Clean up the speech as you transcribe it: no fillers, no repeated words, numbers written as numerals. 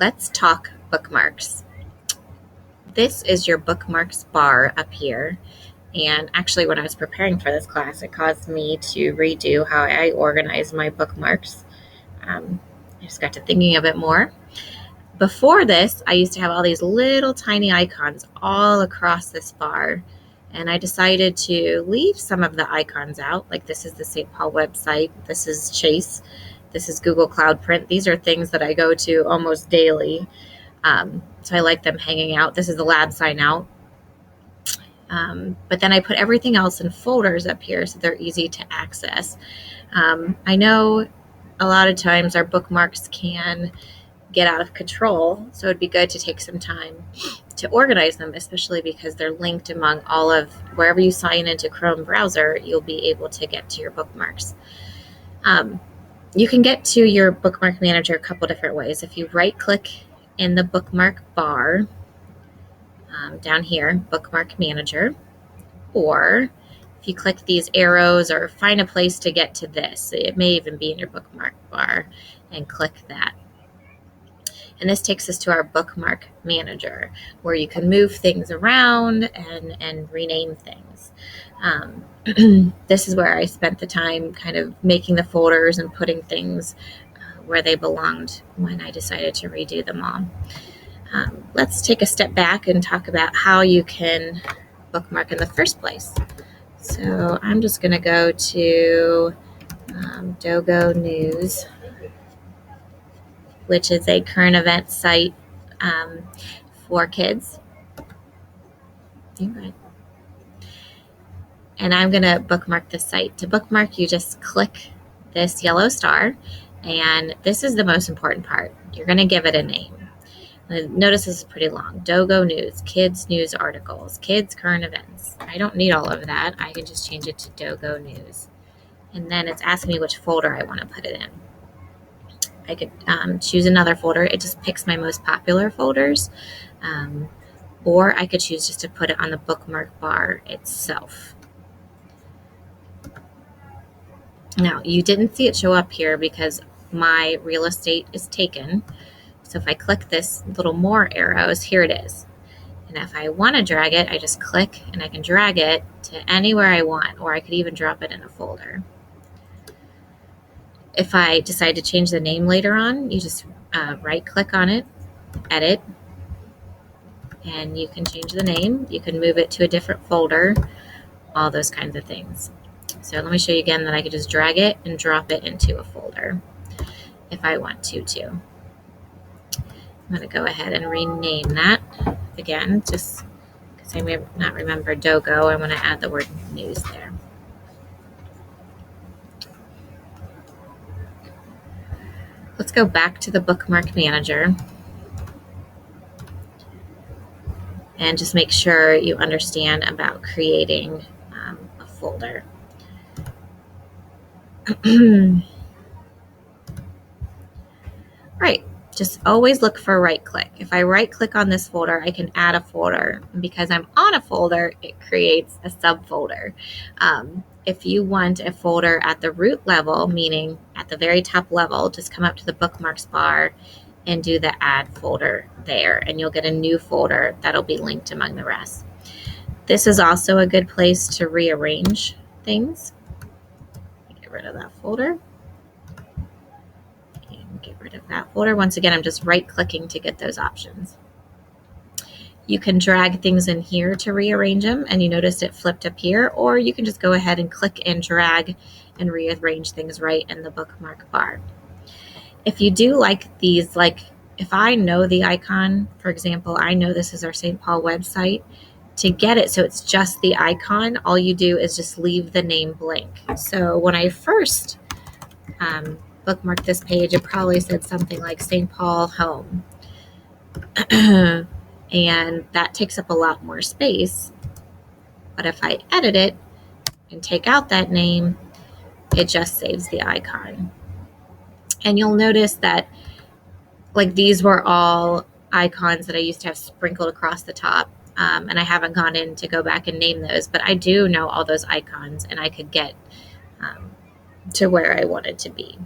Let's talk bookmarks. This is your bookmarks bar up here. And actually, when I was preparing for this class, it caused me to redo how I organize my bookmarks. I just got to thinking of it more. Before this, I used to have all these little tiny icons all across this bar. And I decided to leave some of the icons out. Like this is the St. Paul website. This is Chase. This is Google Cloud Print. These are things that I go to almost daily. So I like them hanging out. This is the lab sign out. But then I put everything else in folders up here so they're easy to access. I know a lot of times our bookmarks can get out of control, so it'd be good to take some time to organize them, especially because they're linked among all of wherever you sign into Chrome browser, you'll be able to get to your bookmarks. You can get to your bookmark manager a couple different ways. If you right click in the bookmark bar down here, bookmark manager, or if you click these arrows or find a place to get to this, it may even be in your bookmark bar, and click that. And this takes us to our bookmark manager where you can move things around and rename things. This is where I spent the time kind of making the folders and putting things where they belonged when I decided to redo them all. Let's take a step back and talk about how you can bookmark in the first place. So I'm just going to go to Dogo News, which is a current event site for kids. And I'm going to bookmark the site. To bookmark, you just click this yellow star, and this is the most important part. You're going to give it a name. Notice this is pretty long. Dogo News, kids news articles, kids current events. I don't need all of that. I can just change it to Dogo News. And then it's asking me which folder I want to put it in. I could choose another folder. It just picks my most popular folders. Or I could choose just to put it on the bookmark bar itself. Now, you didn't see it show up here because my real estate is taken. So if I click this little more arrows, here it is. And if I want to drag it, I just click and I can drag it to anywhere I want, or I could even drop it in a folder. If I decide to change the name later on, you just right click on it, edit, and you can change the name. You can move it to a different folder, all those kinds of things. So let me show you again that I could just drag it and drop it into a folder if I want to too. I'm going to go ahead and rename that again, just because I may not remember Dogo. I want to add the word news there. Let's go back to the bookmark manager and just make sure you understand about creating a folder. Right. Just always look for right click. If I right click on this folder, I can add a folder. And because I'm on a folder, it creates a subfolder. If you want a folder at the root level, meaning at the very top level, just come up to the bookmarks bar and do the add folder there, and you'll get a new folder that'll be linked among the rest. This is also a good place to rearrange things. Get rid of that folder. Get rid of that folder. Once again, I'm just right clicking to get those options. You can drag things in here to rearrange them, and you notice it flipped up here, or you can just go ahead and click and drag and rearrange things right in the bookmark bar. If you do like these, like if I know the icon, for example, I know this is our St. Paul website, to get it so it's just the icon, all you do is just leave the name blank. So when I first bookmark this page, it probably said something like St. Paul Home. And that takes up a lot more space. But if I edit it and take out that name, it just saves the icon. And you'll notice that like these were all icons that I used to have sprinkled across the top. And I haven't gone in to go back and name those, but I do know all those icons, and I could get to where I wanted to be.